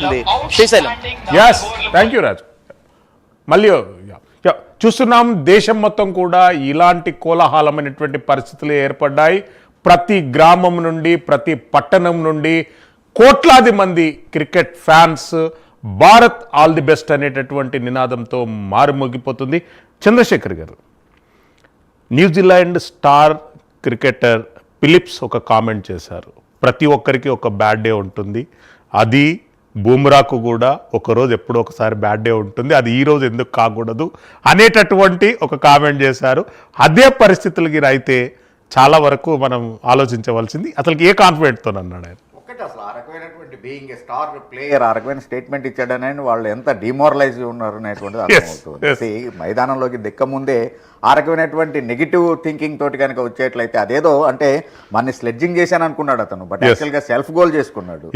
ఉండబోతుంది Srisailam. Thank you రాజు. మళ్ళీ చూస్తున్నాం, దేశం మొత్తం కూడా ఇలాంటి కోలాహలమైనటువంటి పరిస్థితులు ఏర్పడ్డాయి. ప్రతి గ్రామం నుండి, ప్రతి పట్టణం నుండి కోట్లాది మంది cricket fans Bharat all the best అనేటటువంటి నినాదంతో మారుమోగిపోతుంది. చంద్రశేఖర్ గారు, న్యూజిలాండ్ స్టార్ క్రికెటర్ ఫిలిప్స్ ఒక కామెంట్ చేశారు, ప్రతి ఒక్కరికి ఒక బ్యాడ్ డే ఉంటుంది, అది బూమ్రాకు కూడా ఒకరోజు ఎప్పుడో ఒకసారి బ్యాడ్ డే ఉంటుంది, అది ఈరోజు ఎందుకు కాకూడదు అనేటటువంటి ఒక కామెంట్ చేశారు. అదే పరిస్థితులకి అయితే చాలా వరకు మనం ఆలోచించవలసింది. అసలు ఏ కాన్ఫిడెంట్తో అన్నాడు ఆయన? ఒకటి అసలు ఆ రకమైనటువంటి బీయింగ్ ఏ స్టార్ ప్లేయర్ ఆ రకమైన స్టేట్మెంట్ ఇచ్చాడని వాళ్ళు ఎంత డిమోరలైజ్ ఉన్నారు అనేటువంటిది అర్థమవుతుంది. మైదానంలోకి దిక్క ముందే ఆ రకమైనటువంటి నెగిటివ్ థింకింగ్ తోటి కనుక వచ్చేట్లయితే అదేదో అంటే మనని స్లెడ్జింగ్ చేశాను అనుకున్నాడు అతను, బట్ యాక్చువల్గా సెల్ఫ్ గోల్ చేసుకున్నాడు.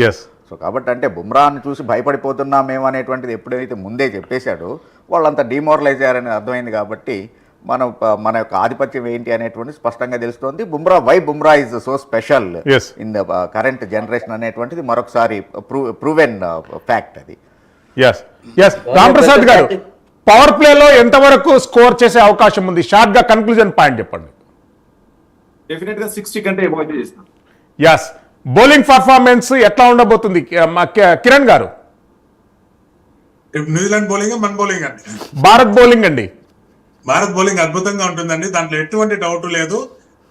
సో కాబట్టి అంటే బుమ్రాని చూసి భయపడిపోతున్నాం మేము అనేటువంటిది ఎప్పుడైతే ముందే చెప్పేశాడో వాళ్ళంతా డిమోరలైజ్ అయ్యారని అర్థమైంది. కాబట్టి మన యొక్క ఆధిపత్యం ఏంటి అనేటువంటి స్పష్టంగా తెలుస్తోంది. Bumrah is so special in the current generation అనేటువంటిది మరొకసారి ప్రూవెన్ ఫ్యాక్ట్ అది. రాంప్రసాద్ గారు, పవర్ ప్లేలో ఎంతవరకు స్కోర్ చేసే అవకాశం ఉంది? షార్ట్ గా కన్క్లూజన్ పాయింట్ చెప్పండి. డెఫినెట్ గా 60 కంటే ఎక్కువ చేస్తాం. బౌలింగ్ పర్ఫార్మెన్స్ ఎట్లా ఉండబోతుంది కిరణ్ గారు? న్యూజిలాండ్ బౌలింగ్, మన బౌలింగ్ అండి. భారత్ బౌలింగ్ అండి. భారత్ బౌలింగ్ అద్భుతంగా ఉంటుందండి, దాంట్లో ఎటువంటి డౌట్ లేదు.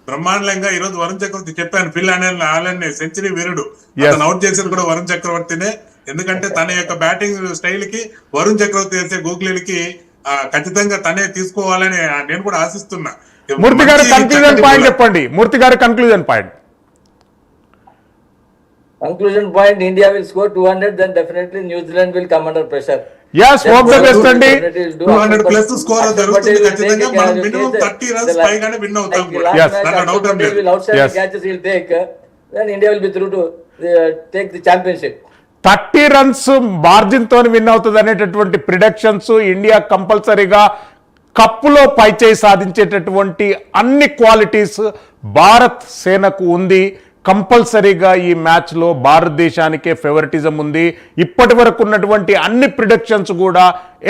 బ్రహ్మాండంగా ఈ రోజు వరుణ్ చక్రవర్తి చెప్పాను, ఫిల్ ఆలెన్ సెంచరీ వీరుడు, అతను అవుట్ చేసేది కూడా వరుణ్ చక్రవర్తినే. ఎందుకంటే తన యొక్క బ్యాటింగ్ స్టైల్ కి వరుణ్ చక్రవర్తి చేసే గోకులీలకి ఖచ్చితంగా తనే తీసుకోవాలని నేను కూడా ఆశిస్తున్నా. మూర్తి గారు కన్క్లూజన్ పాయింట్ చెప్పండి. మూర్తి గారు conclusion point. Conclusion point, India will score 200, then definitely New Zealand will come under pressure. Hope the best అండి. 200 ప్లస్ స్కోర్ జరుగుతుంది ఖచ్చితంగా. మనం మినిమం 30 రన్స్ పైగానే విన్ అవుతాం కూడా. Will outside the catches he'll take, then India will be through to take the championship. 30 runs margin తో win అవుతుంది అనేటటువంటి ప్రిడిక్షన్స్. ఇండియా కంపల్సరీగా కప్పులో పైచేయి సాధించేటటువంటి అన్ని క్వాలిటీస్ భారత్ సేనకు ఉంది. కంపల్సరీగా ఈ మ్యాచ్లో భారతదేశానికే ఫేవరెటిజం ఉంది. ఇప్పటి వరకు ఉన్నటువంటి అన్ని ప్రిడిక్షన్స్ కూడా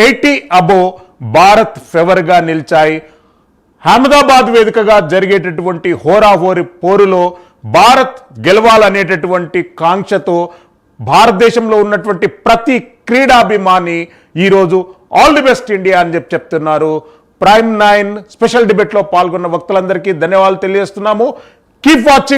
80 అబోవ్ భారత్ ఫేవర్గా నిలిచాయి. అహ్మదాబాద్ వేదికగా జరిగేటటువంటి హోరాహోరీ పోరులో భారత్ గెలవాలనేటటువంటి కాంక్షతో భారతదేశంలో ఉన్నటువంటి ప్రతి క్రీడాభిమాని ఈరోజు ఆల్ ది బెస్ట్ ఇండియా అని చెప్తున్నారు. ప్రైమ్ 9 స్పెషల్ డిబేట్లో పాల్గొన్న వక్తలందరికీ ధన్యవాదాలు తెలియజేస్తున్నాము. Keep watching.